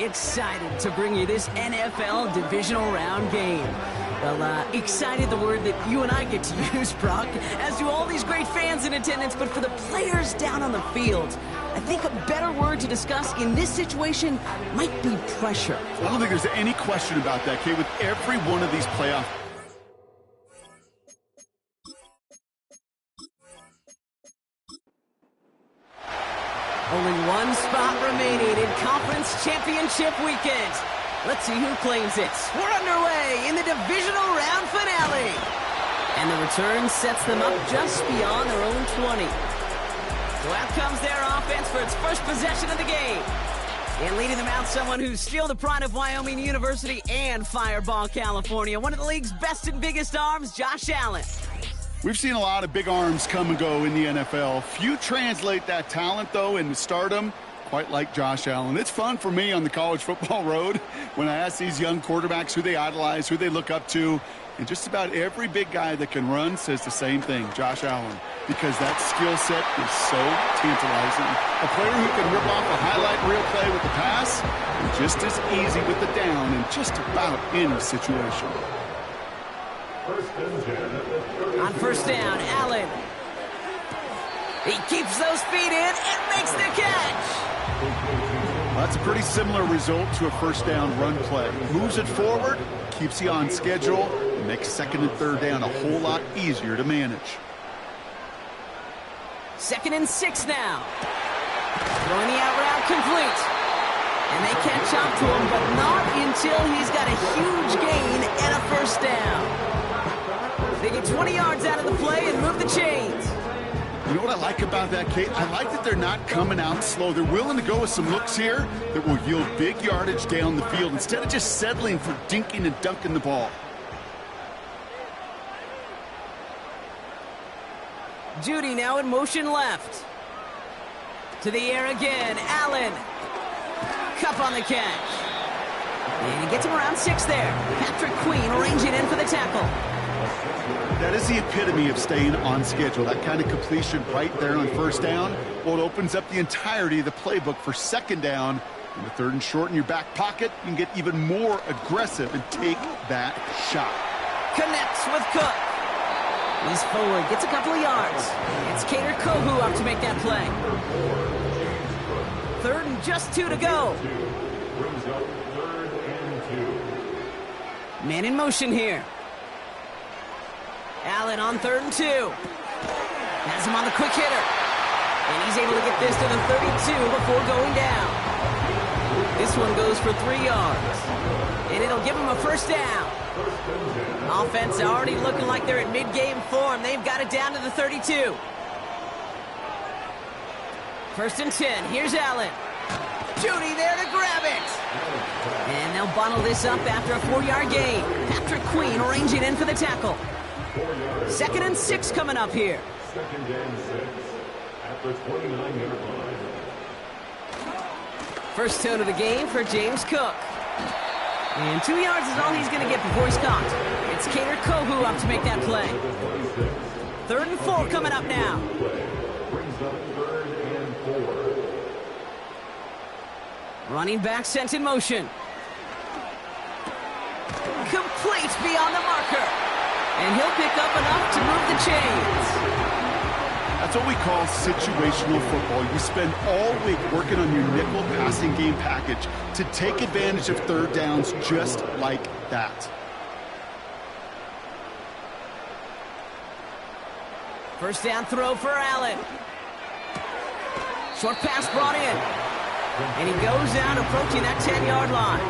excited to bring you this NFL divisional round game. Well, excited the word that you and I get to use, Brock, as do all these great fans in attendance, but for the players down on the field, I think a better word to discuss in this situation might be pressure. I don't think there's any question about that, Kate, with every one of these playoff. Only one spot remaining in Conference Championship Weekend. Let's see who claims it. We're underway in the divisional round finale. And the return sets them up just beyond their own 20. So out comes their offense for its first possession of the game. And leading them out, someone who's still the pride of Wyoming University and Fireball, California. One of the league's best and biggest arms, Josh Allen. We've seen a lot of big arms come and go in the NFL. Few translate that talent, though, into stardom, quite like Josh Allen. It's fun for me on the college football road when I ask these young quarterbacks who they idolize, who they look up to, and just about every big guy that can run says the same thing, Josh Allen, because that skill set is so tantalizing. A player who can rip off a highlight reel play with the pass, and just as easy with the down in just about any situation. On first down, Allen. He keeps those feet in and makes the catch. That's a pretty similar result to a first down run play. Moves it forward, keeps you on schedule, and makes second and third down a whole lot easier to manage. 2nd and 6 now. Throwing the out route complete. And they catch up to him, but not until he's got a huge gain and a first down. They get 20 yards out of the play and move the chains. You know what I like about that, Kate? I like that they're not coming out slow. They're willing to go with some looks here that will yield big yardage down the field instead of just settling for dinking and dunking the ball. Judy now in motion left. To the air again, Allen. Cup on the catch. And he gets him around 6 there. Patrick Queen arranging in for the tackle. That is the epitome of staying on schedule. That kind of completion right there on first down. Well, it opens up the entirety of the playbook for second down. And the 3rd and short in your back pocket, you can get even more aggressive and take that shot. Connects with Cook. He's forward, gets a couple of yards. It's Cater Kohu up to make that play. 3rd and just 2 to go. Man in motion here. Allen on 3rd and 2. Has him on the quick hitter. And he's able to get this to the 32 before going down. This one goes for 3 yards. And it'll give him a first down. Offense already looking like they're at mid-game form. They've got it down to the 32. 1st and 10. Here's Allen. Judy there to grab it. And they'll bottle this up after a 4-yard gain. Patrick Queen arranging in for the tackle. 2nd and 6 coming up here. 2nd and 6 at the 29-yard line. First tone of the game for James Cook. And 2 yards is all he's going to get before he's caught. It's Cater Kohu up to make that play. 3rd and 4 coming up now. Running back sent in motion. Complete beyond the marker. And he'll pick up enough to move the chains. That's what we call situational football. You spend all week working on your nickel passing game package to take advantage of 3rd downs just like that. First down throw for Allen. Short pass brought in. And he goes down approaching that 10-yard line.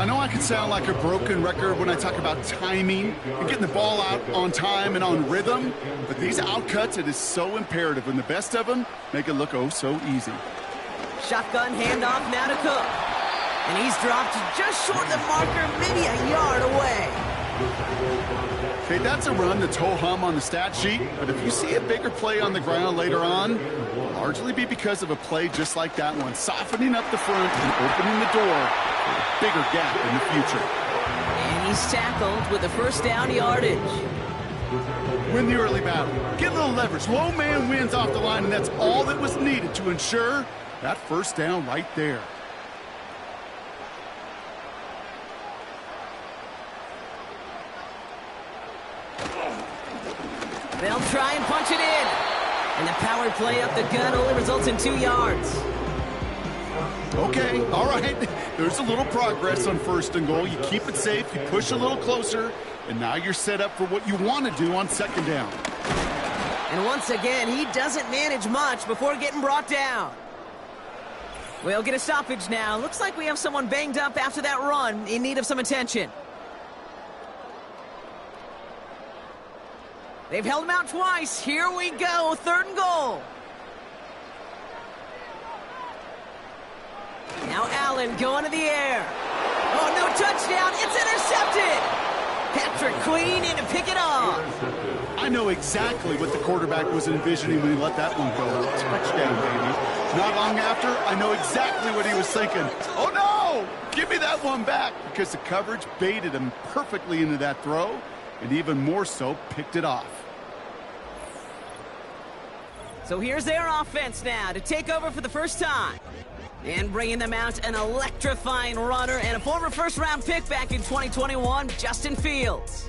I know I can sound like a broken record when I talk about timing and getting the ball out on time and on rhythm, but these outcuts, it is so imperative, and the best of them make it look oh so easy. Shotgun handoff now to Cook. And he's dropped just short of the marker, maybe a yard away. Okay, that's a run that's ho-hum on the stat sheet, but if you see a bigger play on the ground later on, it'll largely be because of a play just like that one, softening up the front and opening the door for a bigger gap in the future. And he's tackled with a first down yardage. Win the early battle. Get a little leverage. Low man wins off the line, and that's all that was needed to ensure that first down right there. They'll try and punch it in. And the power play up the gut only results in 2 yards. Okay, all right. There's a little progress on 1st and goal. You keep it safe, you push a little closer, and now you're set up for what you want to do on 2nd down. And once again, he doesn't manage much before getting brought down. We'll get a stoppage now. Looks like we have someone banged up after that run, in need of some attention. They've held him out twice. Here we go, 3rd and goal. Now Allen going to the air. Oh, no touchdown. It's intercepted. Patrick Queen in to pick it off. I know exactly what the quarterback was envisioning when he let that one go. Touchdown, baby. Not long after, I know exactly what he was thinking. Oh, no! Give me that one back, because the coverage baited him perfectly into that throw, and even more so, picked it off. So here's their offense now to take over for the first time. And bringing them out, an electrifying runner and a former first-round pick back in 2021, Justin Fields.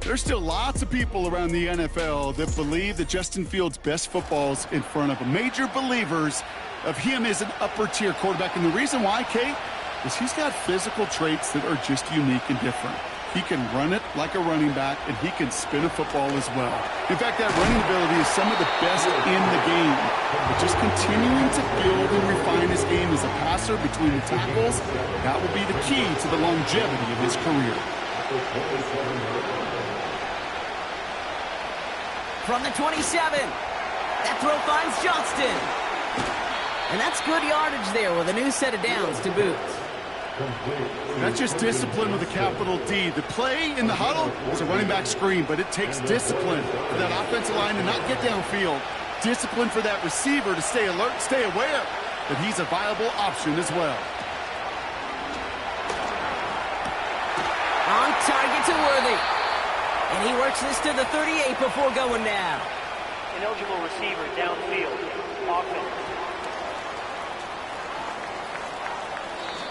There's still lots of people around the NFL that believe that Justin Fields' best football's in front of them. Major believers of him as an upper-tier quarterback. And the reason why, Kate, is he's got physical traits that are just unique and different. He can run it like a running back, and he can spin a football as well. In fact, that running ability is some of the best in the game. But just continuing to build and refine his game as a passer between the tackles, that will be the key to the longevity of his career. From the 27, that throw finds Johnston. And that's good yardage there with a new set of downs to boot. That's just discipline with a capital D. The play in the huddle is a running back screen, but it takes discipline for that offensive line to not get downfield. Discipline for that receiver to stay alert, stay aware that he's a viable option as well. On target to Worthy. And he works this to the 38 before going down. Ineligible receiver downfield. Offense.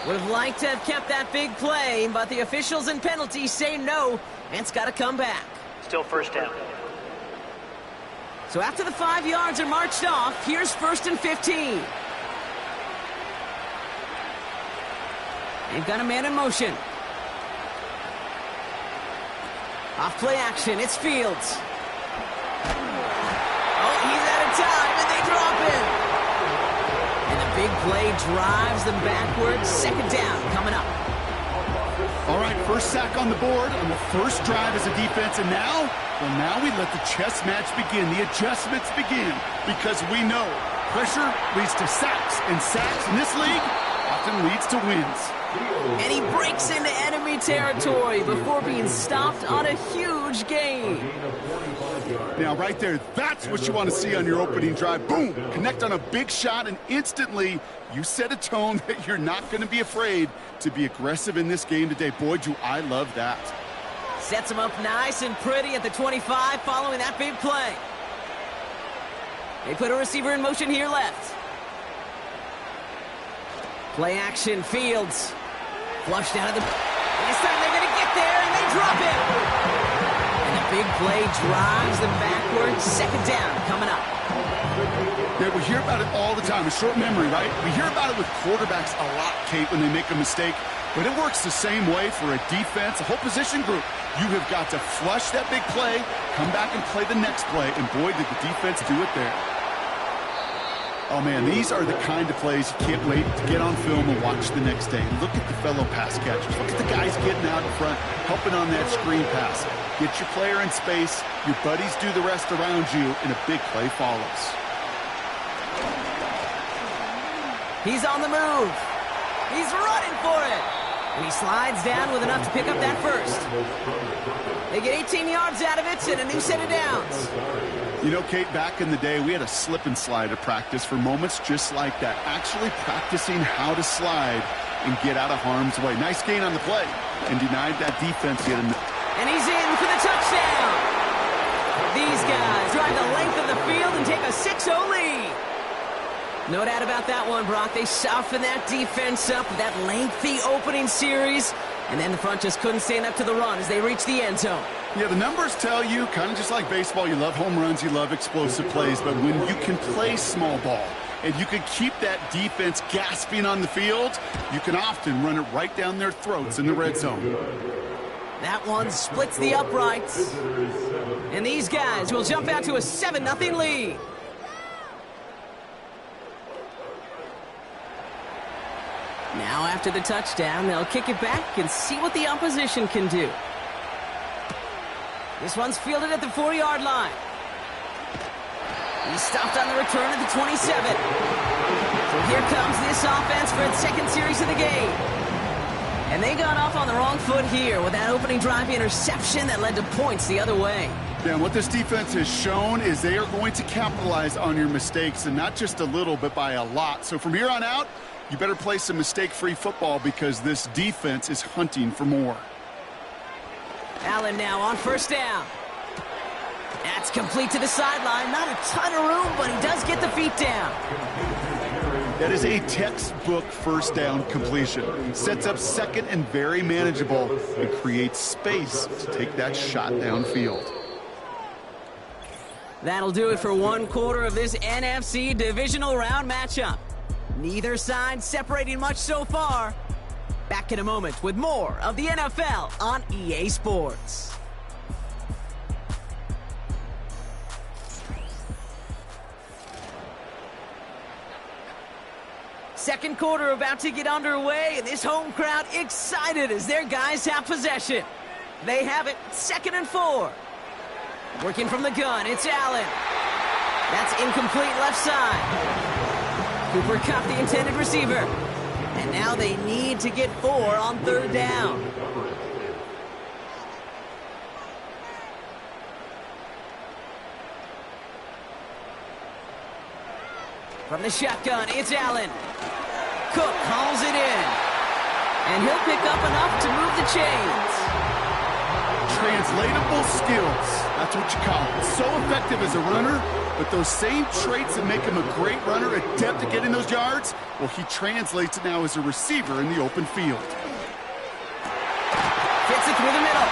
Would have liked to have kept that big play, but the officials and penalties say no, and it's got to come back. Still 1st down. So after the 5 yards are marched off, here's 1st and 15. They've got a man in motion. Off play action, it's Fields. Oh, he's out of time, and they drop him. And the big play drives them backwards. 2nd down coming up. All right, first sack on the board on the first drive as a defense, and now, well, now we let the chess match begin, the adjustments begin, because we know pressure leads to sacks, and sacks in this league often leads to wins. And he breaks into enemy territory before being stopped on a huge gain. Now, right there, that's what you want to see on your opening drive. Boom! Connect on a big shot, and instantly you set a tone that you're not going to be afraid to be aggressive in this game today. Boy, do I love that. Sets him up nice and pretty at the 25 following that big play. They put a receiver in motion here left. Play action, Fields. Flushed out of the... And this time they're going to get there, and they drop it. And the big play drives them backwards. 2nd down coming up. Yeah, we hear about it all the time. A short memory, right? We hear about it with quarterbacks a lot, Kate, when they make a mistake. But it works the same way for a defense, a whole position group. You have got to flush that big play, come back and play the next play, and boy, did the defense do it there. Oh, man, these are the kind of plays you can't wait to get on film and watch the next day. Look at the fellow pass catchers. Look at the guys getting out in front, helping on that screen pass. Get your player in space, your buddies do the rest around you, and a big play follows. He's on the move. He's running for it. And he slides down with enough to pick up that first. They get 18 yards out of it and a new set of downs. You know, Kate, back in the day, we had a slip and slide at practice for moments just like that. Actually practicing how to slide and get out of harm's way. Nice gain on the play and denied that defense yet. And he's in for the touchdown. These guys drive the length of the field and take a 6-0 lead. No doubt about that one, Brock. They softened that defense up with that lengthy opening series, and then the front just couldn't stand up to the run as they reached the end zone. Yeah, the numbers tell you, kind of just like baseball, you love home runs, you love explosive plays, but when you can play small ball and you can keep that defense gasping on the field, you can often run it right down their throats in the red zone. That one splits the uprights, and these guys will jump out to a 7-0 lead. Now after the touchdown, they'll kick it back and see what the opposition can do. This one's fielded at the 4-yard line. He's stopped on the return at the 27. So here comes this offense for its second series of the game. And they got off on the wrong foot here with that opening drive interception that led to points the other way. Yeah, and what this defense has shown is they are going to capitalize on your mistakes, and not just a little, but by a lot. So from here on out, you better play some mistake-free football because this defense is hunting for more. Allen now on first down. That's complete to the sideline. Not a ton of room, but he does get the feet down. That is a textbook first down completion. Sets up second and very manageable and creates space to take that shot downfield. That'll do it for one quarter of this NFC divisional round matchup. Neither side separating much so far. Back in a moment with more of the NFL on EA Sports. Second quarter about to get underway, and this home crowd excited as their guys have possession. They have it, 2nd and 4. Working from the gun, it's Allen. That's incomplete left side. Cooper Kupp, the intended receiver. And now they need to get 4 on 3rd down. From the shotgun, it's Allen. Cook hauls it in. And he'll pick up enough to move the chains. Translatable skills. That's what you call it. So effective as a runner, but those same traits that make him a great runner, adept at getting those yards, well, he translates it now as a receiver in the open field. Fits it through the middle.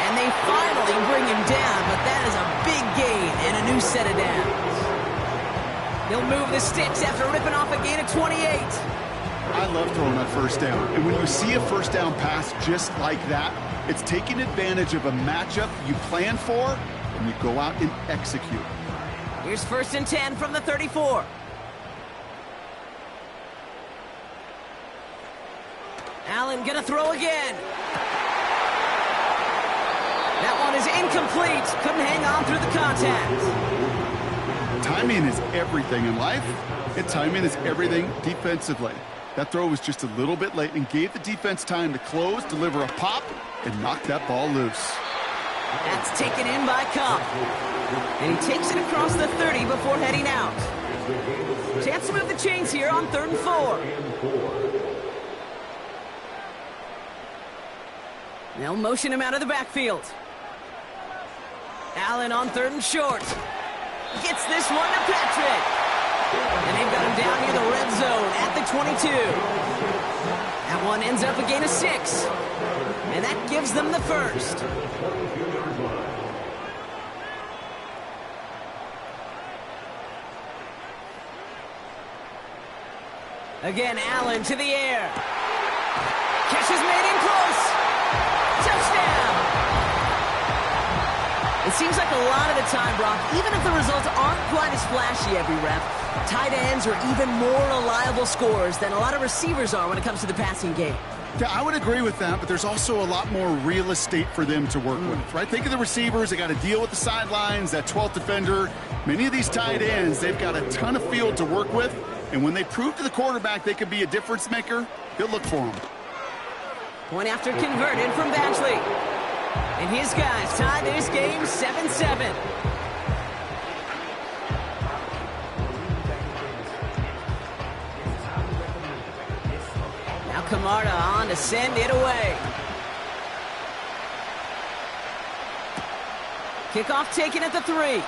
And they finally bring him down, but that is a big gain and a new set of downs. He'll move the sticks after ripping off a gain of 28. I love throwing that first down. And when you see a first down pass just like that, it's taking advantage of a matchup you plan for, and you go out and execute. Here's 1st and 10 from the 34. Allen gonna throw again. That one is incomplete. Couldn't hang on through the contact. Timing is everything in life, and timing is everything defensively. That throw was just a little bit late and gave the defense time to close, deliver a pop, and knock that ball loose. That's taken in by Kupp. And he takes it across the 30 before heading out. Chance to move the chains here on 3rd and 4. They'll motion him out of the backfield. Allen on 3rd and short. Gets this one to Patrick. And they've got him down near the red zone at the 22. That one ends up a gain of 6. And that gives them the first. Again, Allen to the air. Catch is made in close. Touchdown. It seems like a lot of the time, Brock, even if the results aren't quite as flashy every rep, tight ends are even more reliable scorers than a lot of receivers are when it comes to the passing game. Yeah, I would agree with that, but there's also a lot more real estate for them to work with, right? Think of the receivers. They got to deal with the sidelines, that 12th defender. Many of these tight ends, they've got a ton of field to work with, and when they prove to the quarterback they could be a difference maker, he'll look for them. Point after converted from Badgley. And his guys tie this game 7-7. Now Camarda on to send it away. Kickoff taken at the 3.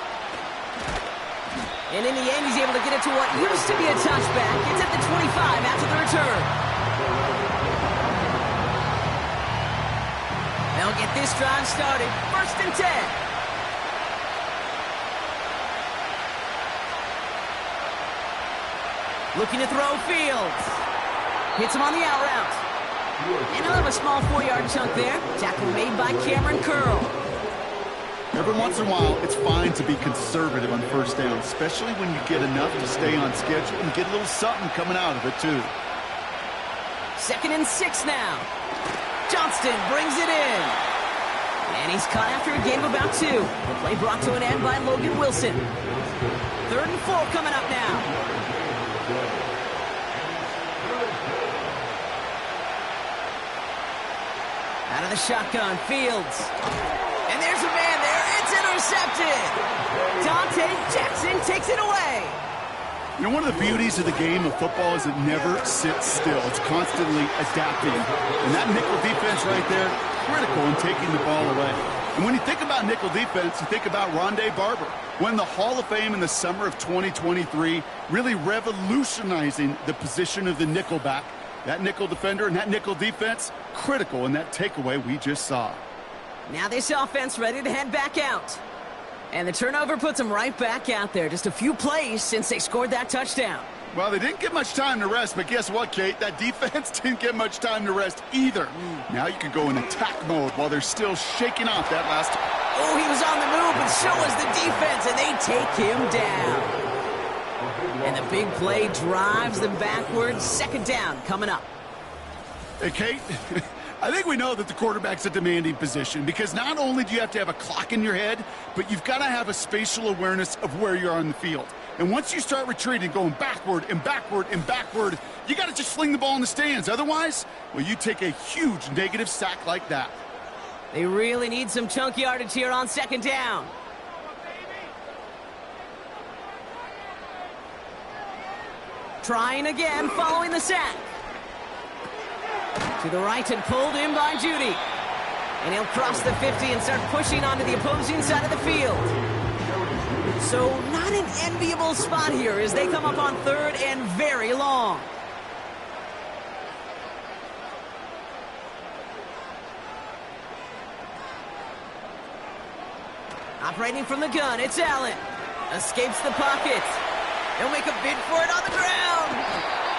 And in the end, he's able to get it to what used to be a touchback. It's at the 25 after the return. They'll get this drive started. 1st and 10. Looking to throw Fields. Hits him on the out route. And he'll have a small 4-yard chunk there. Tackle made by Cameron Curl. Every once in a while, it's fine to be conservative on 1st down, especially when you get enough to stay on schedule and get a little something coming out of it, too. 2nd and 6 now. Johnston brings it in. And he's caught after a gain of about 2. The play brought to an end by Logan Wilson. 3rd and 4 coming up now. Out of the shotgun, Fields. And there's a man there. It's intercepted. Dante Jackson takes it away. You know, one of the beauties of the game of football is it never sits still. It's constantly adapting. And that nickel defense right there, critical in taking the ball away. And when you think about nickel defense, you think about Rondé Barber, won the Hall of Fame in the summer of 2023, really revolutionizing the position of the nickelback. That nickel defender and that nickel defense, critical in that takeaway we just saw. Now this offense ready to head back out. And the turnover puts them right back out there. Just a few plays since they scored that touchdown. Well, they didn't get much time to rest, but guess what, Kate? That defense didn't get much time to rest either. Now you can go in attack mode while they're still shaking off that last... Oh, he was on the move, but so was the defense, and they take him down. And the big play drives them backwards. 2nd down coming up. Hey, Kate, I think we know that the quarterback's a demanding position because not only do you have to have a clock in your head, but you've got to have a spatial awareness of where you are on the field. And once you start retreating, going backward and backward and backward, you got to just fling the ball in the stands. Otherwise, well, you take a huge negative sack like that. They really need some chunk yardage here on 2nd down. Trying again following the sack. To the right and pulled in by Judy. And he'll cross the 50 and start pushing onto the opposing side of the field. So not an enviable spot here as they come up on 3rd and very long. Operating from the gun, it's Allen. Escapes the pocket. He'll make a bid for it on the ground.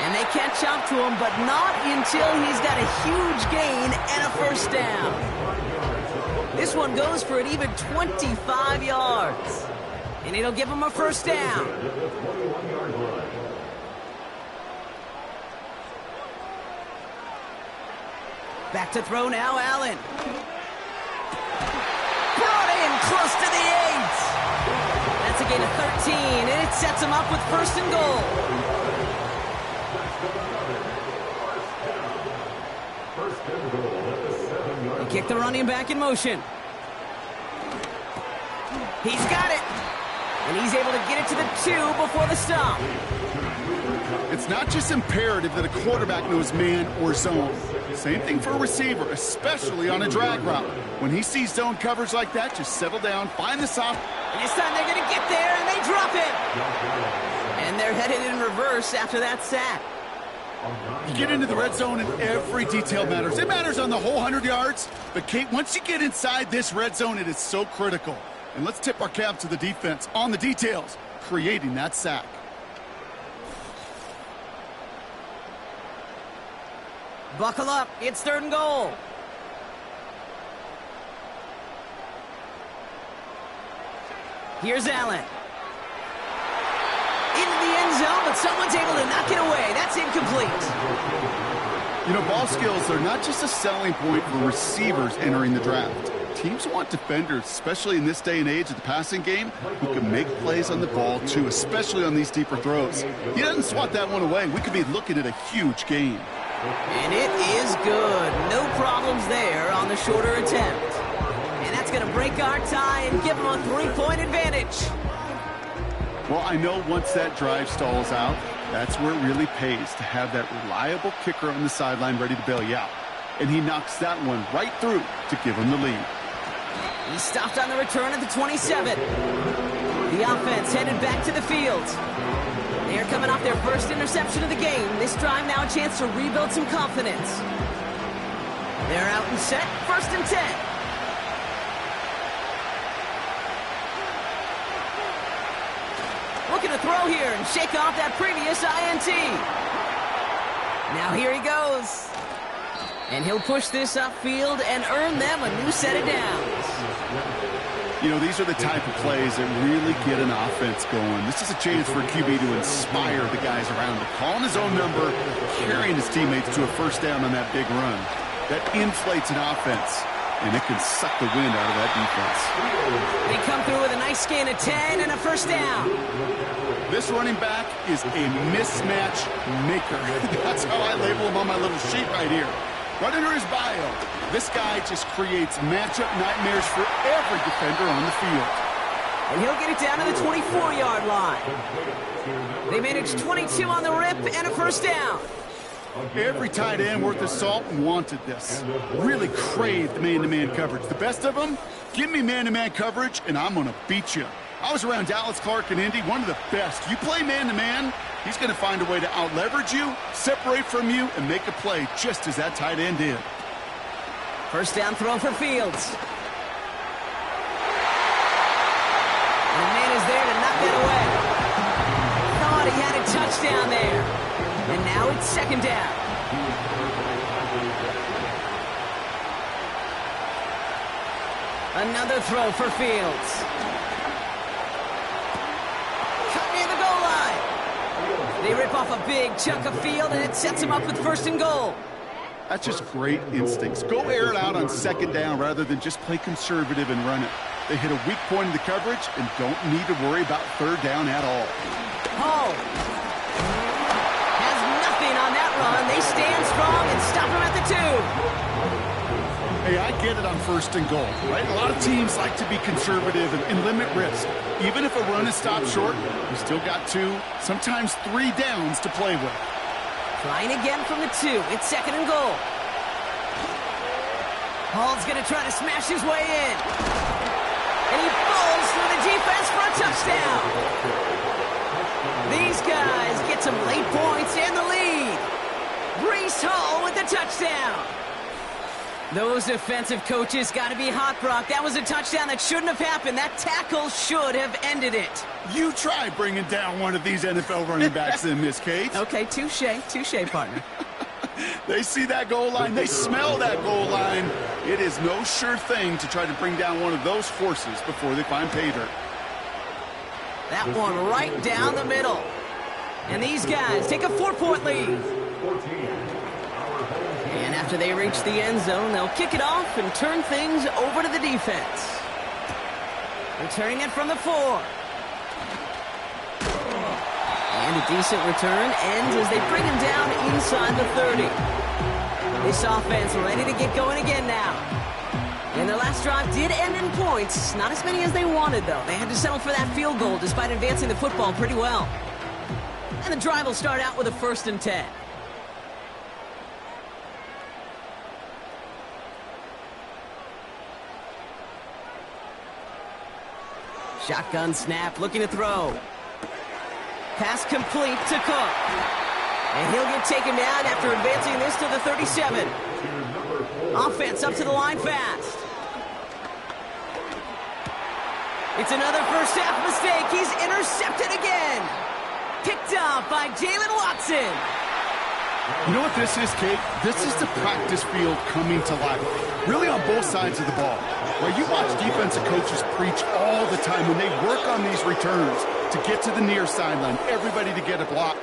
And they catch up to him, but not until he's got a huge gain and a 1st down. This one goes for an even 25 yards. And it'll give him a 1st down. Back to throw now, Allen. Brought in close to the 8. That's a gain of 13, and it sets him up with 1st and goal. He kicked the running back in motion. He's got it. And he's able to get it to the 2 before the stop. It's not just imperative that a quarterback knows man or zone. Same thing for a receiver, especially on a drag route. When he sees zone coverage like that, just settle down, find the soft. And this time they're going to get there, and they drop it. And they're headed in reverse after that sack. You get into the red zone and every detail matters. It matters on the whole 100 yards. But, Kate, once you get inside this red zone, it is so critical. And let's tip our cap to the defense on the details, creating that sack. Buckle up. It's 3rd and goal. Here's Allen. Into the end zone, but someone's able to knock it away. That's incomplete. You know, ball skills are not just a selling point for receivers entering the draft. Teams want defenders, especially in this day and age of the passing game, who can make plays on the ball, too, especially on these deeper throws. He doesn't swat that one away. We could be looking at a huge gain. And it is good. No problems there on the shorter attempt. And that's going to break our tie and give them a 3-point advantage. Well, I know once that drive stalls out, that's where it really pays to have that reliable kicker on the sideline ready to bail you out. And he knocks that one right through to give him the lead. He stopped on the return at the 27. The offense headed back to the field. They're coming off their first interception of the game. This drive now a chance to rebuild some confidence. They're out and set, 1st and 10. Looking to throw here and shake off that previous INT. Now here he goes. And he'll push this upfield and earn them a new set of downs. You know, these are the type of plays that really get an offense going. This is a chance for a QB to inspire the guys around him. Calling his own number, carrying his teammates to a 1st down on that big run. That inflates an offense, and it can suck the wind out of that defense. They come through with a nice gain of 10 and a 1st down. This running back is a mismatch maker. That's how I label him on my little sheet right here. Right under his bio, this guy just creates matchup nightmares for every defender on the field. And he'll get it down to the 24-yard line. They managed 22 on the rip and a 1st down. Every tight end worth his salt wanted this. Really craved man-to-man coverage. The best of them, give me man-to-man coverage, and I'm going to beat you. I was around Dallas Clark and Indy, one of the best. You play man-to-man, he's going to find a way to out-leverage you, separate from you, and make a play just as that tight end did. 1st down throw for Fields. And the man is there to knock that away. Thought he had a touchdown there. And now it's 2nd down. Another throw for Fields. Cut near the goal line. They rip off a big chunk of field, and it sets them up with 1st and goal. That's just great instincts. Go air it out on 2nd down rather than just play conservative and run it. They hit a weak point in the coverage and don't need to worry about 3rd down at all. Hall has nothing on that run. They stand strong and stop him at the 2. Hey, I get it on 1st and goal, right? A lot of teams like to be conservative and limit risk. Even if a run is stopped short, you still got 2, sometimes 3 downs to play with. Trying again from the 2. It's 2nd and goal. Hall's going to try to smash his way in. And he falls through the defense for a touchdown. These guys get some late points and the lead. Breece Hall with the touchdown. Those defensive coaches got to be hot, Brock. That was a touchdown that shouldn't have happened. That tackle should have ended it. You try bringing down one of these NFL running backs then, Miss Kate. Okay, touche, partner. They see that goal line. They smell that goal line. It is no sure thing to try to bring down one of those horses before they find pay dirt. That one right down the middle. And these guys take a 4-point lead. And after they reach the end zone, they'll kick it off and turn things over to the defense. Returning it from the 4. And a decent return ends as they bring him down inside the 30. This offense ready to get going again now. And their last drive did end in points. Not as many as they wanted, though. They had to settle for that field goal despite advancing the football pretty well. And the drive will start out with a 1st and 10. Shotgun snap, looking to throw. Pass complete to Cook. And he'll get taken down after advancing this to the 37. Offense up to the line fast. It's another first half mistake. He's intercepted again. Picked up by Jalen Watson. You know what this is, Kate? This is the practice field coming to life. Really on both sides of the ball. Where you watch defensive coaches preach all the time when they work on these returns to get to the near sideline, everybody to get a block.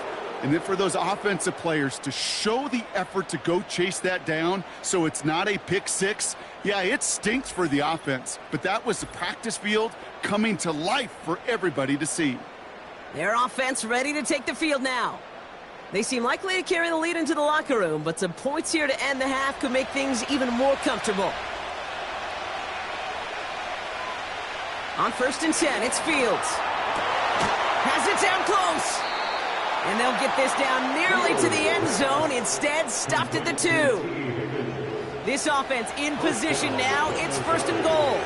And then for those offensive players to show the effort to go chase that down so it's not a pick six. Yeah, it stinks for the offense, but that was the practice field coming to life for everybody to see. Their offense ready to take the field now. They seem likely to carry the lead into the locker room, but some points here to end the half could make things even more comfortable. On 1st and 10, it's Fields. Has it down close. And they'll get this down nearly to the end zone. Instead, stopped at the 2. This offense in position now. It's 1st and goal.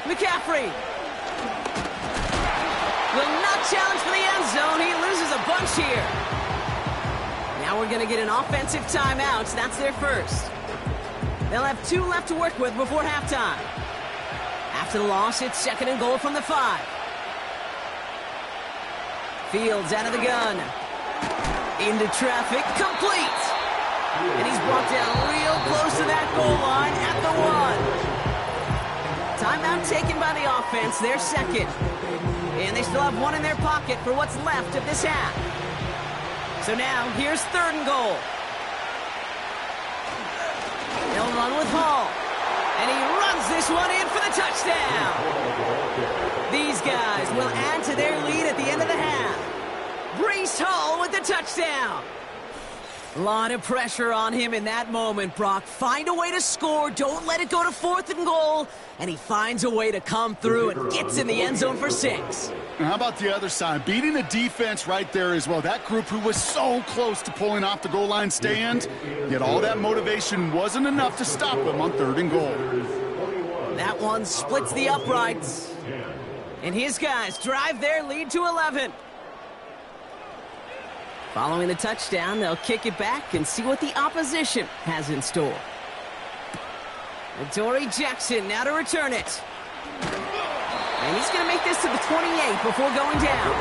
McCaffrey will not challenge for the end zone. He loses a bunch here. Now we're going to get an offensive timeout. That's their first. They'll have 2 left to work with before halftime. After the loss, it's 2nd and goal from the 5. Fields out of the gun. Into traffic, complete. And he's brought down real close to that goal line at the 1. Timeout taken by the offense, their second. And they still have 1 in their pocket for what's left of this half. So now, here's 3rd and goal. They'll run with Hall. And he runs this one in for the touchdown. These guys will add to their lead at the end of the half. Breece Hall with the touchdown. A lot of pressure on him in that moment, Brock. Find a way to score. Don't let it go to 4th and goal. And he finds a way to come through and gets in the end zone for 6. And how about the other side? Beating the defense right there as well. That group who was so close to pulling off the goal line stand, yet all that motivation wasn't enough to stop them on 3rd and goal. That one splits the uprights. And his guys drive their lead to 11. Following the touchdown, they'll kick it back and see what the opposition has in store. Adoree Jackson now to return it. And he's going to make this to the 28 before going down.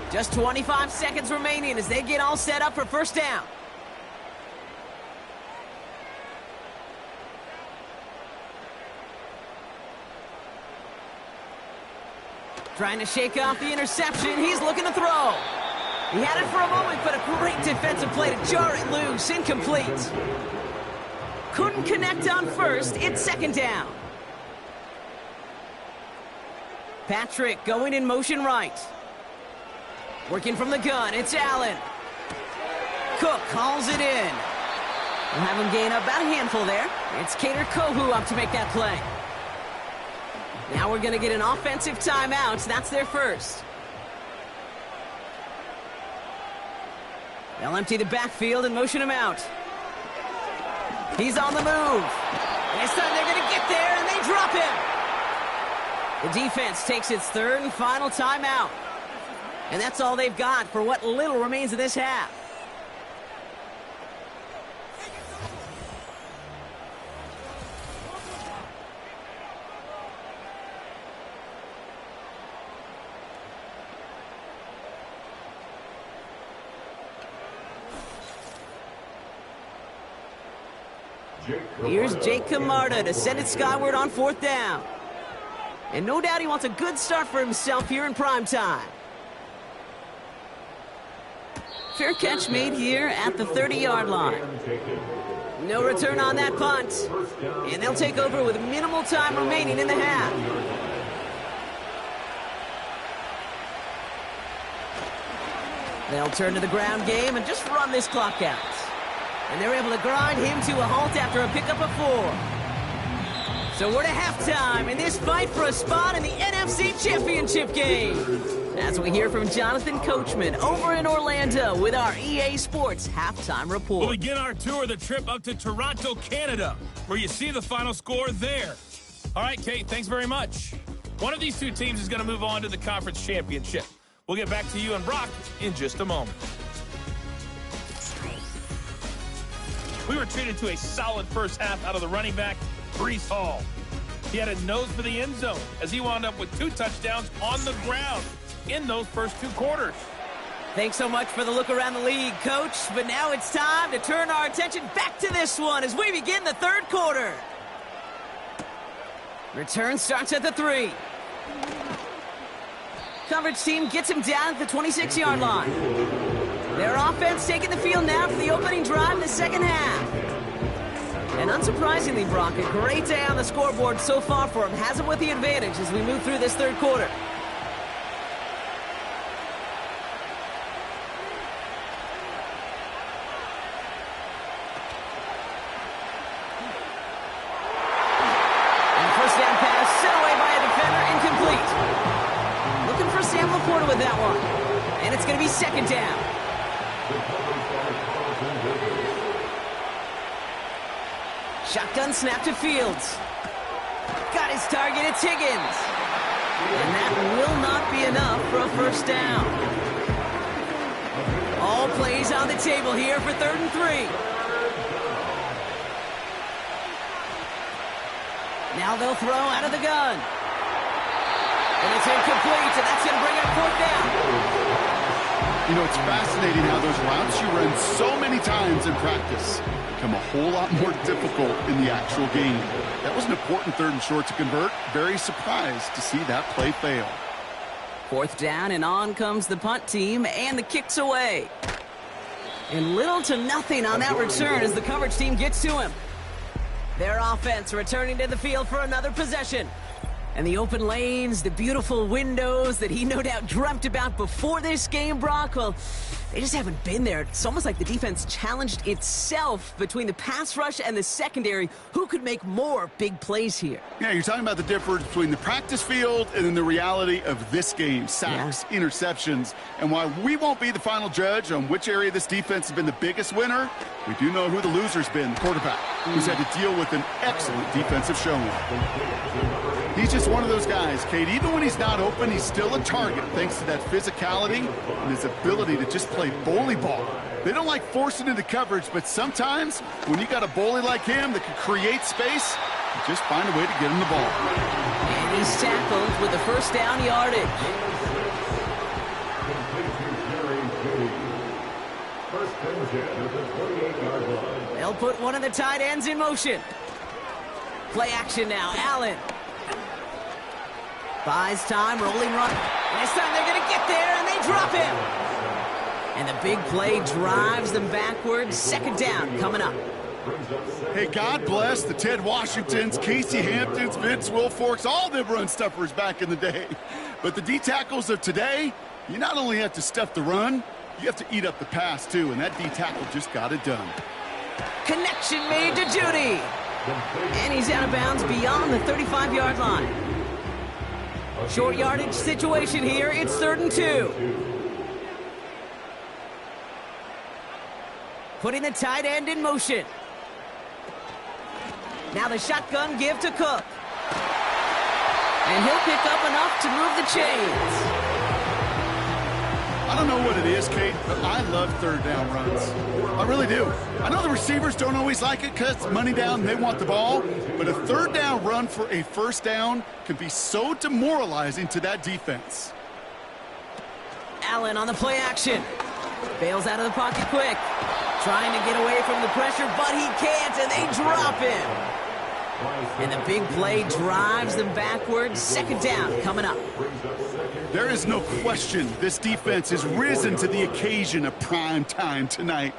Just 25 seconds remaining as they get all set up for first down. Trying to shake off the interception. He's looking to throw. He had it for a moment, but a great defensive play to jar it loose. Incomplete. Couldn't connect on first. It's 2nd down. Patrick going in motion right. Working from the gun. It's Allen. Cook calls it in. We'll have him gain about a handful there. It's Kader Kohu up to make that play. Now we're going to get an offensive timeout. That's their first. They'll empty the backfield and motion him out. He's on the move. And this time they're going to get there, and they drop him. The defense takes its 3rd and final timeout. And that's all they've got for what little remains of this half. Here's Jake Camarda to send it skyward on 4th down. And no doubt he wants a good start for himself here in prime time. Fair catch made here at the 30-yard line. No return on that punt. And they'll take over with minimal time remaining in the half. They'll turn to the ground game and just run this clock out. And they're able to grind him to a halt after a pickup of 4. So we're to halftime in this fight for a spot in the NFC Championship game. As we hear from Jonathan Coachman over in Orlando with our EA Sports Halftime Report. We'll begin our tour of the trip up to Toronto, Canada, where you see the final score there. All right, Kate, thanks very much. One of these 2 teams is going to move on to the conference championship. We'll get back to you and Brock in just a moment. We were treated to a solid first half out of the running back, Breece Hall. He had a nose for the end zone as he wound up with 2 touchdowns on the ground in those first 2 quarters. Thanks so much for the look around the league, Coach. But now it's time to turn our attention back to this one as we begin the 3rd quarter. Return starts at the 3. Coverage team gets him down at the 26-yard line. Their offense taking the field now for the opening drive in the second half. And unsurprisingly, Brock, a great day on the scoreboard so far for him. Has him with the advantage as we move through this 3rd quarter. And the first down pass sent away by a defender, incomplete. Looking for Sam Laporta with that one. And it's going to be 2nd down. Shotgun snap to Fields. Got his target, it's Higgins. And that will not be enough for a first down. All plays on the table here for 3rd and 3. Now they'll throw out of the gun. And it's incomplete, and that's going to bring up 4th down. You know, it's fascinating how those routes you run so many times in practice become a whole lot more difficult in the actual game. That was an important 3rd and short to convert. Very surprised to see that play fail. 4th down, and on comes the punt team, and the kick's away. And little to nothing on that return as the coverage team gets to him. Their offense returning to the field for another possession. And the open lanes, the beautiful windows that he no doubt dreamt about before this game, Brock, well, they just haven't been there. It's almost like the defense challenged itself between the pass rush and the secondary. Who could make more big plays here? Yeah, you're talking about the difference between the practice field and then the reality of this game. Sacks, interceptions. And while we won't be the final judge on which area this defense has been the biggest winner, we do know who the loser's been, the quarterback, who's had to deal with an excellent defensive showing. He's just one of those guys, Kate. Even when he's not open, he's still a target thanks to that physicality and his ability to just play bully ball. They don't like forcing into coverage, but sometimes when you got a bully like him that can create space, you just find a way to get him the ball. And he's tackled with the first down yardage. They'll put one of the tight ends in motion. Play action now, Allen. Buys time, rolling run. And this time they're going to get there, and they drop him. And the big play drives them backwards. 2nd down coming up. Hey, God bless the Ted Washingtons, Casey Hamptons, Vince Wilforks, all them run stuffers back in the day. But the D-tackles of today, you not only have to stuff the run, you have to eat up the pass, too. And that D-tackle just got it done. Connection made to Judy. And he's out of bounds beyond the 35-yard line. Short yardage situation here. It's 3rd and 2. Putting the tight end in motion. Now the shotgun give to Cook. And he'll pick up enough to move the chains. I don't know what it is, Kate, but I love 3rd down runs. I really do. I know the receivers don't always like it because it's money down, they want the ball, but a 3rd down run for a first down can be so demoralizing to that defense. Allen on the play action. Bails out of the pocket quick. Trying to get away from the pressure, but he can't, and they drop him. And the big play drives them backwards. 2nd down coming up. There is no question this defense has risen to the occasion of prime time tonight.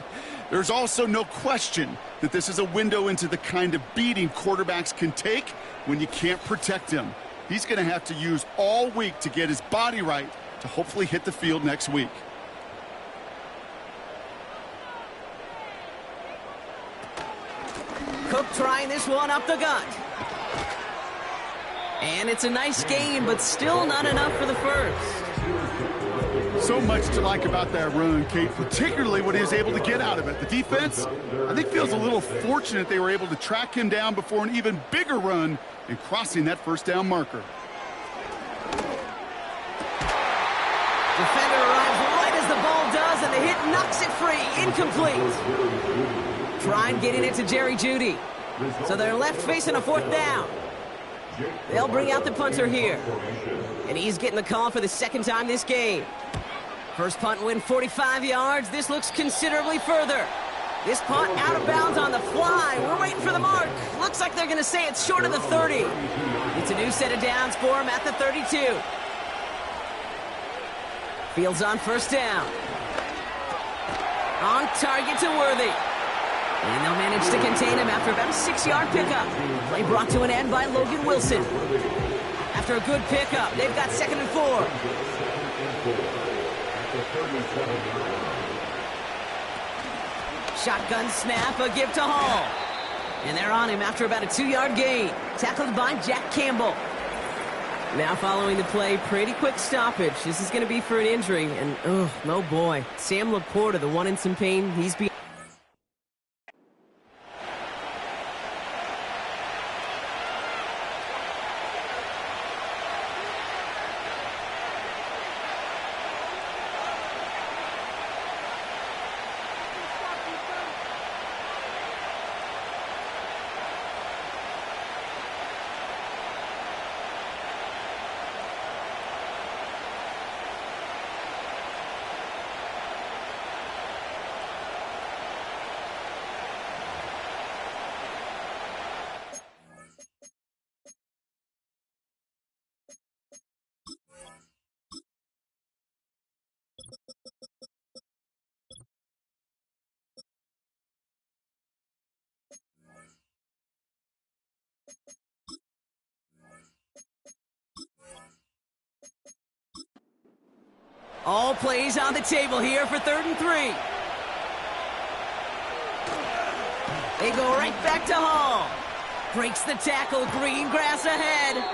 There's also no question that this is a window into the kind of beating quarterbacks can take when you can't protect him. He's going to have to use all week to get his body right to hopefully hit the field next week. Cook trying this one up the gut. And it's a nice gain, but still not enough for the first. So much to like about that run, Kate, particularly what he was able to get out of it. The defense, I think, feels a little fortunate they were able to track him down before an even bigger run and crossing that first down marker. Defender arrives right as the ball does, and the hit knocks it free. Incomplete. Trying getting it to Jerry Jeudy. So they're left facing a 4th down. They'll bring out the punter here. And he's getting the call for the 2nd time this game. First punt win 45 yards. This looks considerably further. This punt out of bounds on the fly. We're waiting for the mark. Looks like they're going to say it's short of the 30. It's a new set of downs for him at the 32. Fields on first down. On target to Worthy. And they'll manage to contain him after about a 6-yard pickup. Play brought to an end by Logan Wilson. After a good pickup, they've got 2nd and 4. Shotgun snap, a give to Hall. And they're on him after about a 2-yard gain. Tackled by Jack Campbell. Now following the play, pretty quick stoppage. This is going to be for an injury. And, oh boy. Sam Laporta, the one in some pain. He's being... All plays on the table here for 3rd and 3. They go right back to Hall. Breaks the tackle, green grass ahead.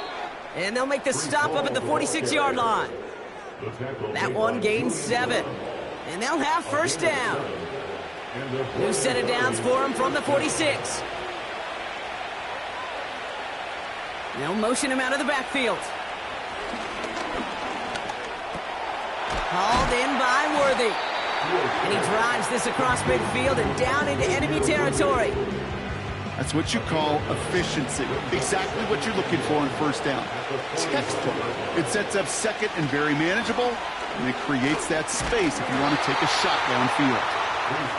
And they'll make the stop up at the 46-yard line. That one gains 7. And they'll have 1st down. New set of downs for them from the 46. They'll motion him out of the backfield. Hauled in by Worthy. And he drives this across midfield and down into enemy territory. That's what you call efficiency. Exactly what you're looking for in 1st down. Textbook. It sets up 2nd and very manageable, and it creates that space if you want to take a shot downfield.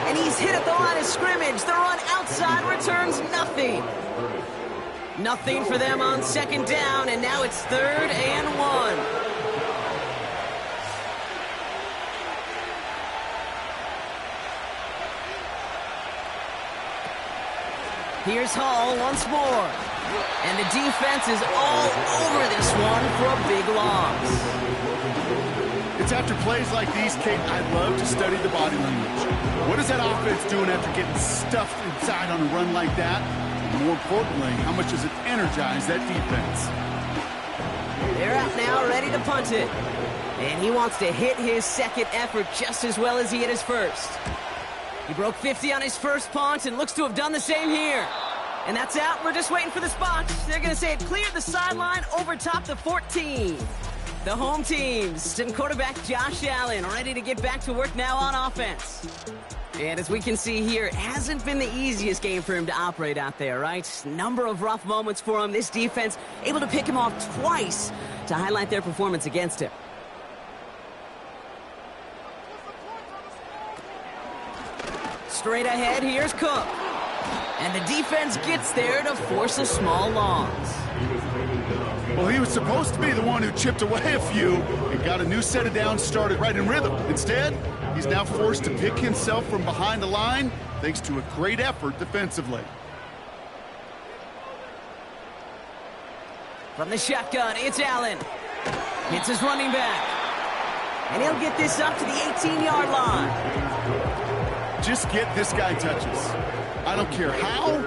And he's hit at the line of scrimmage. The run outside returns nothing. Nothing for them on 2nd down, and now it's 3rd and 1. Here's Hall once more. And the defense is all over this one for a big loss. It's after plays like these, Kate, I love to study the body language. What is that offense doing after getting stuffed inside on a run like that? And more importantly, how much does it energize that defense? They're out now, ready to punt it. And he wants to hit his 2nd effort just as well as he hit his 1st. He broke 50 on his 1st punt and looks to have done the same here. And that's out. We're just waiting for the spot. They're going to say it cleared the sideline over top the 14. The home teams and quarterback Josh Allen ready to get back to work now on offense. And as we can see here, it hasn't been the easiest game for him to operate out there, right? Number of rough moments for him. This defense able to pick him off twice to highlight their performance against him. Straight ahead, here's Cook. And the defense gets there to force a small loss. Well, he was supposed to be the one who chipped away a few and got a new set of downs started right in rhythm. Instead, he's now forced to pick himself from behind the line thanks to a great effort defensively. From the shotgun, it's Allen. Hits his running back. And he'll get this up to the 18-yard line. Just get this guy touches. I don't care how,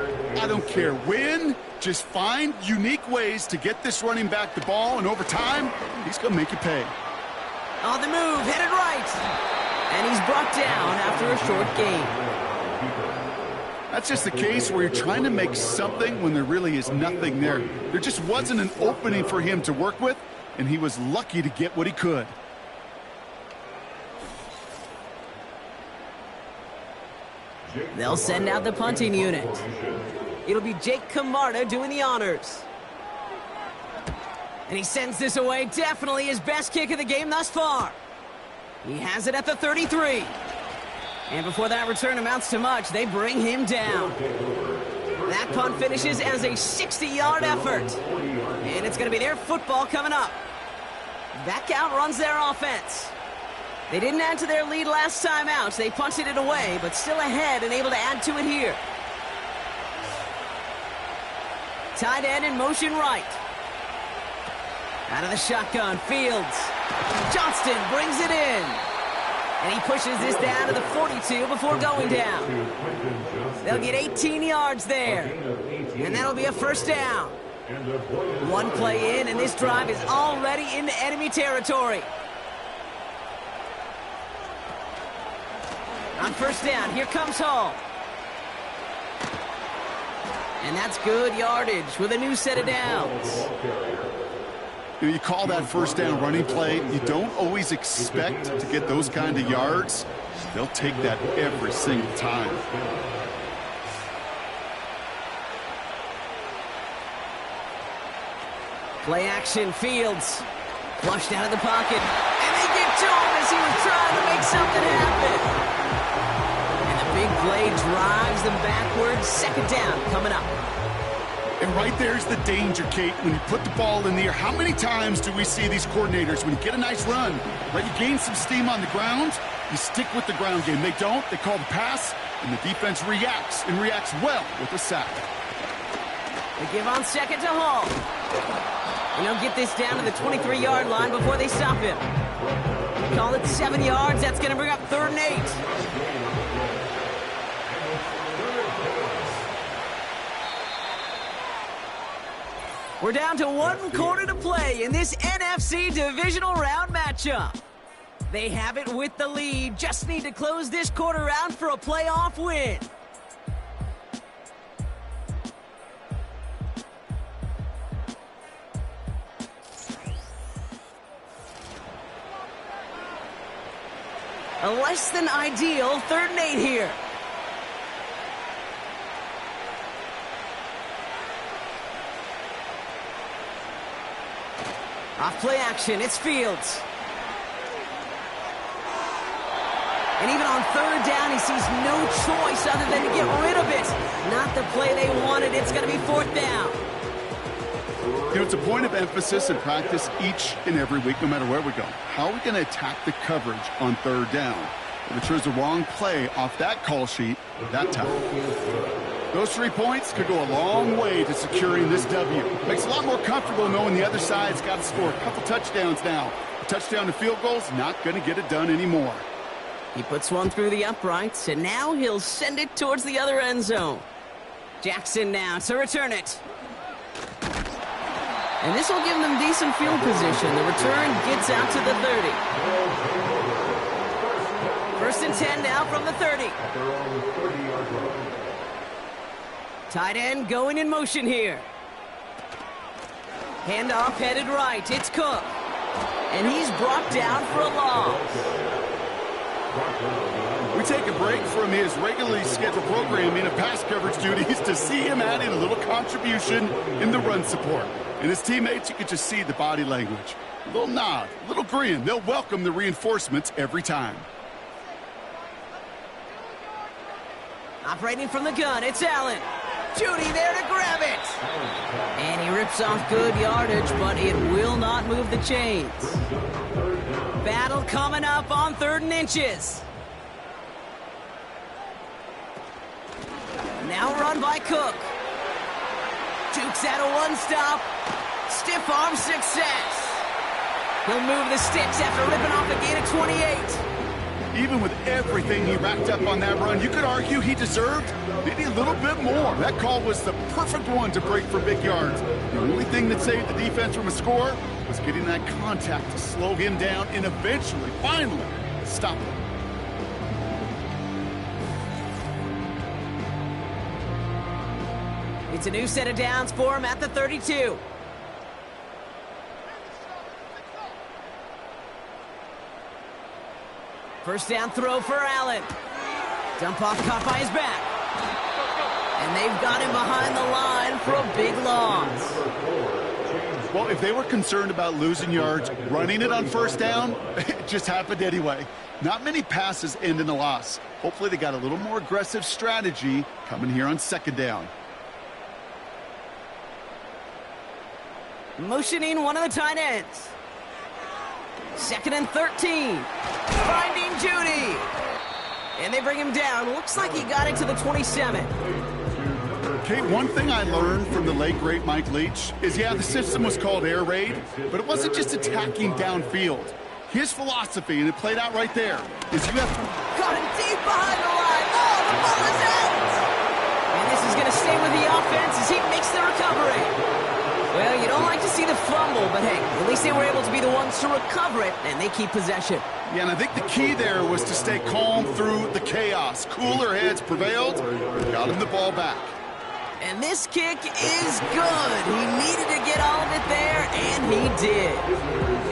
I don't care when. Just find unique ways to get this running back the ball, and over time, he's going to make you pay. On the move, headed right. And he's brought down after a short gain. That's just the case where you're trying to make something when there really is nothing there. There just wasn't an opening for him to work with, and he was lucky to get what he could. They'll send out the punting unit. It'll be Jake Camarda doing the honors. And he sends this away. Definitely his best kick of the game thus far. He has it at the 33. And before that return amounts to much, they bring him down. That punt finishes as a 60-yard effort. And it's going to be their football coming up. Back out runs their offense. They didn't add to their lead last time out. They punted it away, but still ahead and able to add to it here. Tight end in motion right. Out of the shotgun, Fields. Johnston brings it in. And he pushes this down to the 42 before going down. They'll get 18 yards there. And that'll be a 1st down. One play in, and this drive is already into enemy territory. On 1st down, here comes Hall. And that's good yardage with a new set of downs. You call that 1st down running play. You don't always expect to get those kind of yards. They'll take that every single time. Play action, Fields. Flushed out of the pocket. And they get to him as he was trying to make something happen. Big play drives them backwards. 2nd down coming up. And right there's the danger, Kate. When you put the ball in the air, how many times do we see these coordinators, when you get a nice run, right, you gain some steam on the ground, you stick with the ground game. They don't. They call the pass, and the defense reacts, and reacts well with a sack. They give on 2nd to Hall. And they'll get this down to the 23-yard line before they stop him. Call it 7 yards. That's going to bring up 3rd and 8. We're down to 1 quarter to play in this NFC divisional round matchup. They have it with the lead. Just need to close this quarter out for a playoff win. A less than ideal 3rd and 8 here. Off play action, it's Fields. And even on 3rd down, he sees no choice other than to get rid of it. Not the play they wanted. It's going to be 4th down. You know, it's a point of emphasis in practice each and every week, no matter where we go. How are we going to attack the coverage on 3rd down? If it shows the wrong play off that call sheet, that time. Those 3 points could go a long way to securing this W. Makes it a lot more comfortable knowing the other side's got to score a couple touchdowns now. A touchdown to field goal's not going to get it done anymore. He puts one through the uprights, and now he'll send it towards the other end zone. Jackson now to return it. And this will give them decent field position. The return gets out to the 30. 1st and 10 now from the 30. Tight end going in motion here. Handoff headed right. It's Cook. And he's brought down for a loss. We take a break from his regularly scheduled programming of pass coverage duties to see him add in a little contribution in the run support. And his teammates, you can just see the body language. A little nod, a little grin. They'll welcome the reinforcements every time. Operating from the gun, it's Allen. Judy there to grab it. And he rips off good yardage, but it will not move the chains. Battle coming up on 3rd and inches. Now run by Cook. Jukes out a 1-stop. Stiff arm success. He'll move the sticks after ripping off a gain of 28. Even with everything he racked up on that run, you could argue he deserved maybe a little bit more. That call was the perfect one to break for big yards. The only thing that saved the defense from a score was getting that contact to slow him down and eventually, finally, stop him. It's a new set of downs for him at the 32. First down throw for Allen. Dump off caught by his back. And they've got him behind the line for a big loss. Well, if they were concerned about losing yards, running it on 1st down, it just happened anyway. Not many passes end in a loss. Hopefully they got a little more aggressive strategy coming here on 2nd down. Motioning one of the tight ends. 2nd and 13. Finding Judy. And they bring him down. Looks like he got it to the 27. Okay, one thing I learned from the late, great Mike Leach is, yeah, the system was called air raid, but it wasn't just attacking downfield. His philosophy, and it played out right there, is you have to... Got him deep behind the line. Oh, the ball is out. And this is going to stay with the offense as he makes the recovery. Well, you don't like to see the fumble, but hey, at least they were able to be the ones to recover it, and they keep possession. Yeah, and I think the key there was to stay calm through the chaos. Cooler heads prevailed, got him the ball back. And this kick is good. He needed to get all of it there, and he did.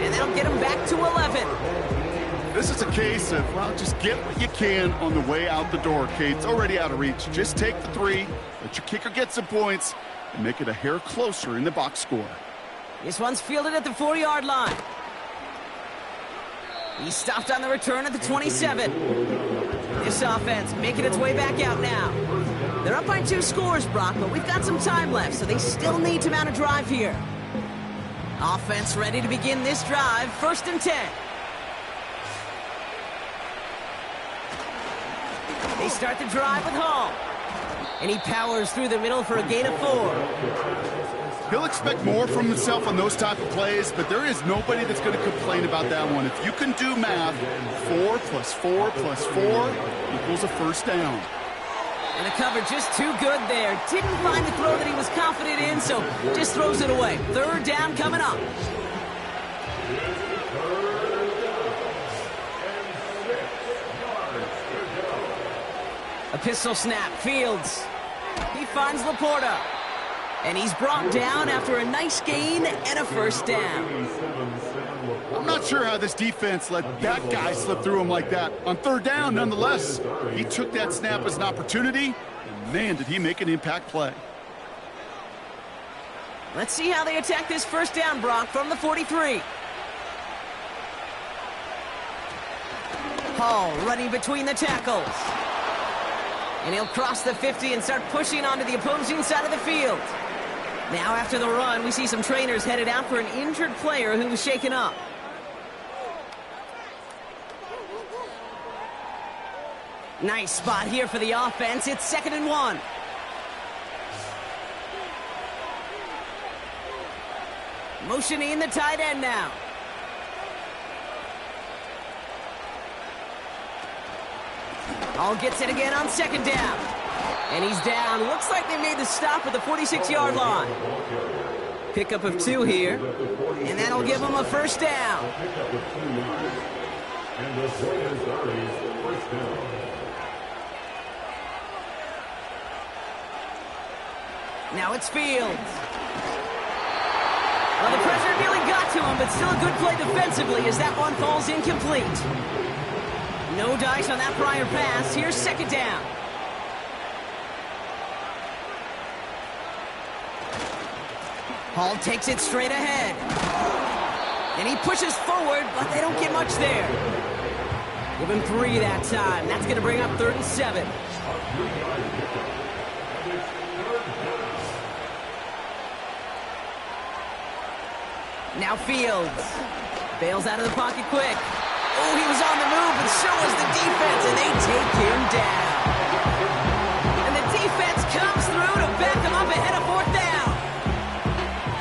And that'll get him back to 11. This is a case of, well, just get what you can on the way out the door, Kate. It's already out of reach. Just take the 3, let your kicker get some points, and make it a hair closer in the box score. This one's fielded at the 4-yard line. He's stopped on the return at the 27. This offense making its way back out now. They're up by 2 scores, Brock, but we've got some time left, so they still need to mount a drive here. Offense ready to begin this drive. 1st and 10. They start the drive with Hall. And he powers through the middle for a gain of 4. He'll expect more from himself on those type of plays, but there is nobody that's going to complain about that one. If you can do math, 4 + 4 + 4 equals a first down. And the cover just too good there. Didn't find the throw that he was confident in, so just throws it away. 3rd down coming up. A pistol snap. Fields. He finds Laporta. And he's brought down after a nice gain and a first down. I'm not sure how this defense let that guy slip through him like that. On 3rd down, nonetheless, he took that snap as an opportunity, and man, did he make an impact play. Let's see how they attack this first down, Brock, from the 43. Hall running between the tackles. And he'll cross the 50 and start pushing onto the opposing side of the field. Now after the run, we see some trainers headed out for an injured player who was shaken up. Nice spot here for the offense. It's 2nd and 1. Motioning the tight end now. Hall gets it again on 2nd down. And he's down. Looks like they made the stop at the 46-yard line. Pickup of 2 here. And that'll give them a first down. Now it's Fields. Well, the pressure nearly got to him, but still a good play defensively as that one falls incomplete. No dice on that prior pass. Here's 2nd down. Hall takes it straight ahead. And he pushes forward, but they don't get much there. Give him 3 that time. That's going to bring up 3rd and 7. Now Fields. Bails out of the pocket quick. Oh, he was on the move, and so was the defense, and they take him down. And the defense comes through to back him up ahead of 4th down.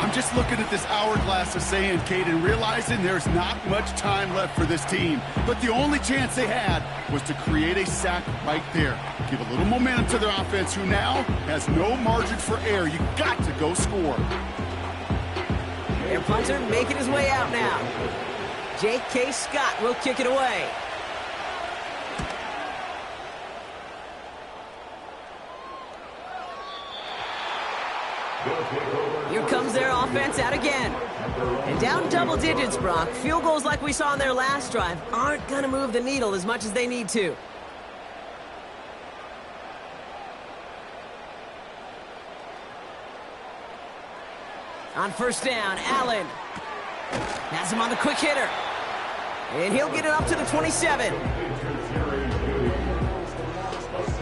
I'm just looking at this hourglass of sand, Kate, and realizing there's not much time left for this team. But the only chance they had was to create a sack right there. Give a little momentum to their offense, who now has no margin for error. You got to go score. Their punter making his way out now. J.K. Scott will kick it away. Here comes their offense out again. And down double digits, Brock. Field goals like we saw in their last drive aren't going to move the needle as much as they need to. On 1st down, Allen has him on the quick hitter. And he'll get it up to the 27.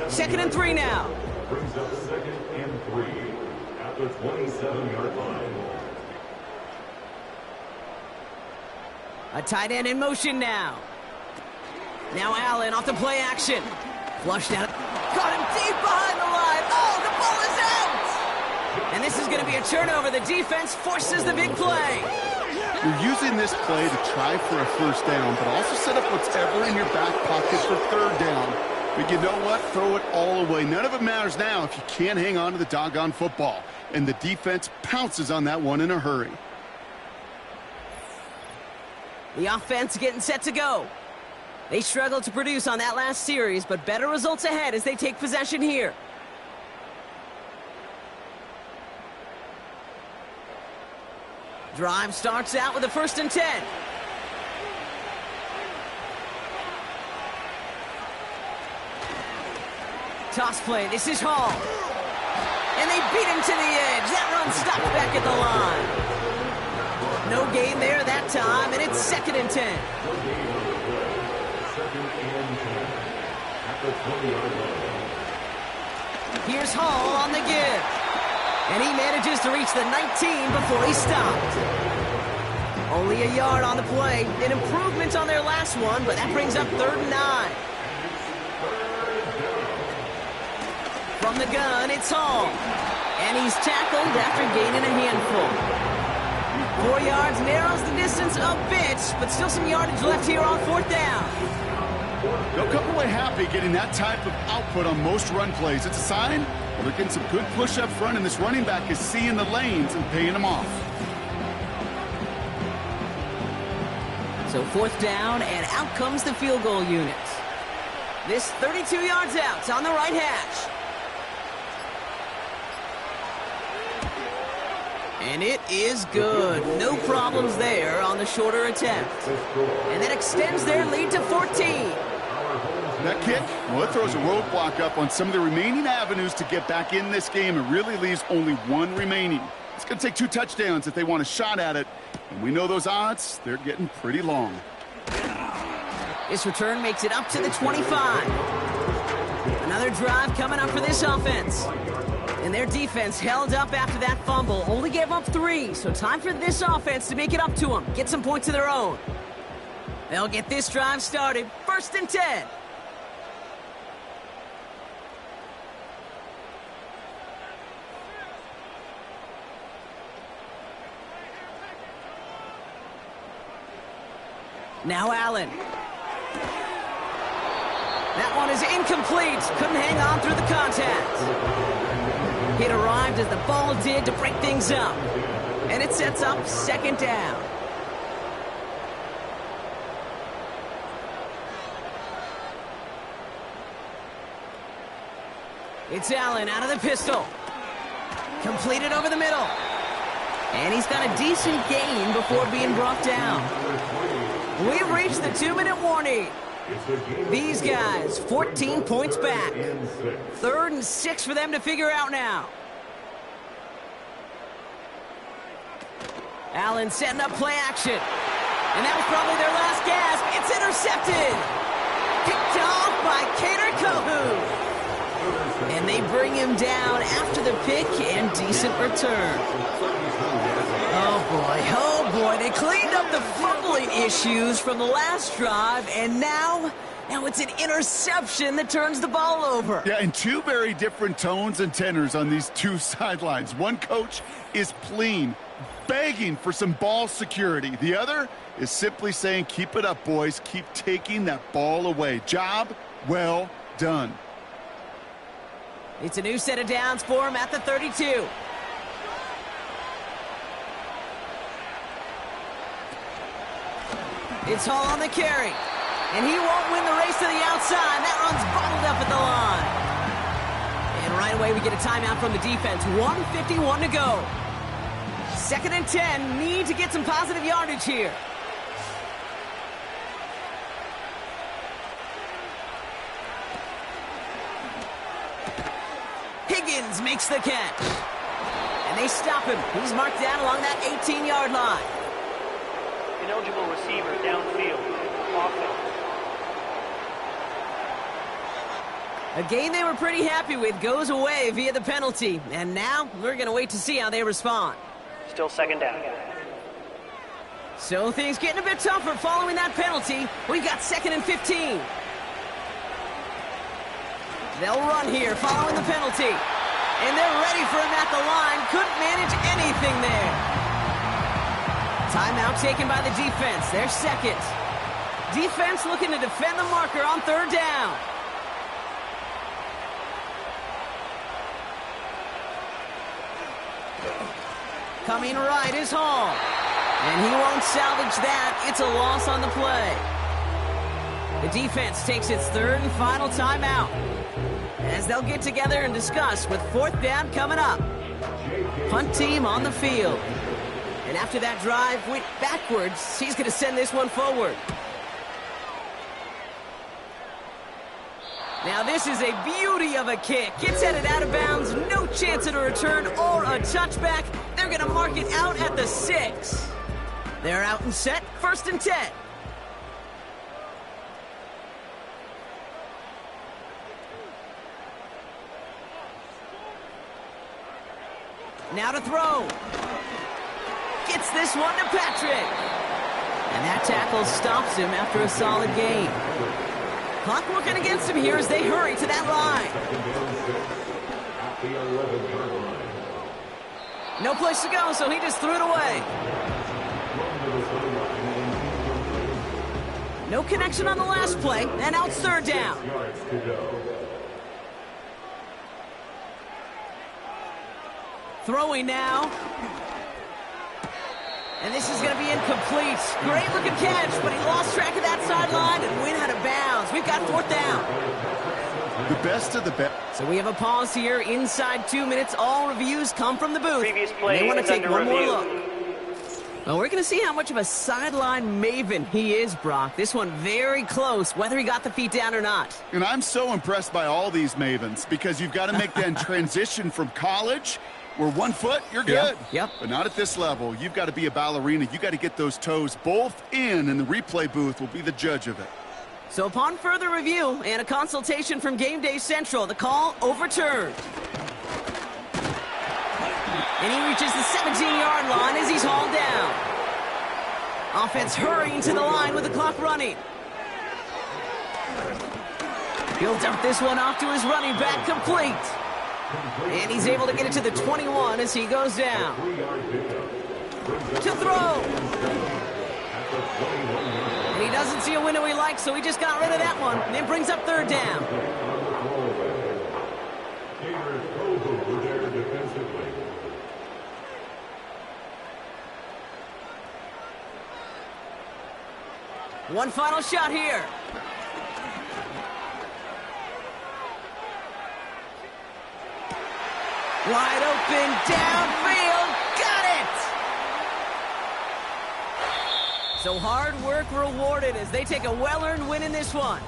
2nd and 3 now. Brings up 2nd and 3 at the 27-yard line. A tight end in motion now. Now Allen off the play action. Flushed out. Caught him deep behind the line. Oh, the ball is out! And this is going to be a turnover. The defense forces the big play. You're using this play to try for a first down, but also set up whatever in your back pocket for 3rd down. But you know what? Throw it all away. None of it matters now if you can't hang on to the doggone football. And the defense pounces on that one in a hurry. The offense getting set to go. They struggled to produce on that last series, but better results ahead as they take possession here. Drive starts out with a 1st and 10. Toss play. This is Hall. And they beat him to the edge. That run stopped back at the line. No gain there that time, and it's 2nd and 10. 2nd and 10 at the 20-yard line. Here's Hall on the give. And he manages to reach the 19 before he stopped. Only a yard on the play. An improvement on their last one, but that brings up 3rd and 9. From the gun, it's Hall. And he's tackled after gaining a handful. 4 yards narrows the distance a bit, but still some yardage left here on 4th down. They'll come away happy getting that type of output on most run plays. It's a sign they're getting some good push up front, and this running back is seeing the lanes and paying them off. So 4th down, and out comes the field goal unit. This 32 yards out on the right hash. And it is good. No problems there on the shorter attempt. And that extends their lead to 14. That kick, well, it throws a roadblock up on some of the remaining avenues to get back in this game. It really leaves only one remaining. It's going to take 2 touchdowns if they want a shot at it. And we know those odds, they're getting pretty long. This return makes it up to the 25. Another drive coming up for this offense. And their defense held up after that fumble. Only gave up 3, so time for this offense to make it up to them. Get some points of their own. They'll get this drive started. 1st and 10. Now Allen. That one is incomplete. Couldn't hang on through the contact. It arrived as the ball did to break things up. And it sets up 2nd down. It's Allen out of the pistol. Completed over the middle. And he's got a decent gain before being brought down. We've reached the 2-minute warning. These guys, 14 points back. 3rd and 6 for them to figure out now. Allen setting up play action. And that was probably their last gasp. It's intercepted. Picked off by Kader Kohou. And they bring him down after the pick and decent return. Oh boy, they cleaned up the fumbling issues from the last drive, and now it's an interception that turns the ball over. Yeah, and 2 very different tones and tenors on these 2 sidelines. One coach is pleading, begging for some ball security. The other is simply saying, keep it up, boys. Keep taking that ball away. Job well done. It's a new set of downs for him at the 32. It's Hall on the carry. And he won't win the race to the outside. That run's bottled up at the line. And right away we get a timeout from the defense. 1:51 to go. 2nd and 10. Need to get some positive yardage here. Higgins makes the catch. And they stop him. He's marked down along that 18-yard line. Ineligible receiver downfield. Offense. A game they were pretty happy with goes away via the penalty. And now we're going to wait to see how they respond. Still 2nd down. So things getting a bit tougher following that penalty. We've got 2nd and 15. They'll run here following the penalty. And they're ready for him at the line. Couldn't manage anything there. Timeout taken by the defense. Their 2nd. Defense looking to defend the marker on 3rd down. Coming right is Hall. And he won't salvage that. It's a loss on the play. The defense takes its 3rd and final timeout, as they'll get together and discuss with 4th down coming up. Punt team on the field. And after that drive went backwards, he's going to send this one forward. Now this is a beauty of a kick. It's headed out of bounds. No chance at a return or a touchback. They're going to mark it out at the 6. They're out and set. 1st and 10. Now to throw. Gets this one to Patrick. And that tackle stops him after a solid gain. Clock working against him here as they hurry to that line. the 11-yard line. No place to go, so he just threw it away. No connection on the last play, and now it's third down. 6 yards to go. Throwing now. And this is going to be incomplete. Great looking catch, but he lost track of that sideline and went out of bounds. We've got fourth down. The best of the best. So we have a pause here inside 2 minutes. All reviews come from the booth. Previous play They want to is take under one more review. look. Well, we're going to see how much of a sideline maven he is, Brock. This one very close, whether he got the feet down or not. And I'm so impressed by all these mavens because you've got to make that transition from college where 1 foot, you're good. Yep. But not at this level. You've got to be a ballerina. You've got to get those toes both in, and the replay booth will be the judge of it. So upon further review and a consultation from Game Day Central, the call overturned. And he reaches the 17-yard line as he's hauled down. Offense hurrying to the line with the clock running. He'll dump this one off to his running back, complete. And he's able to get it to the 21 as he goes down. To throw. And he doesn't see a window he likes, so he just got rid of that one. And then brings up third down. One final shot here. Wide open, downfield, got it! So hard work rewarded as they take a well-earned win in this one.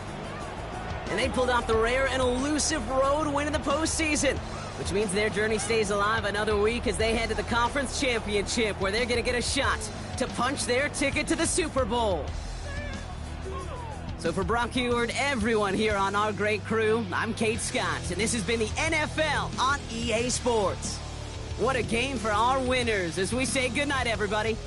And they pulled off the rare and elusive road win in the postseason, which means their journey stays alive another week as they head to the conference championship, where they're going to get a shot to punch their ticket to the Super Bowl. So for Brock Heward, everyone here on our great crew, I'm Kate Scott, and this has been the NFL on EA Sports. What a game for our winners as we say goodnight, everybody.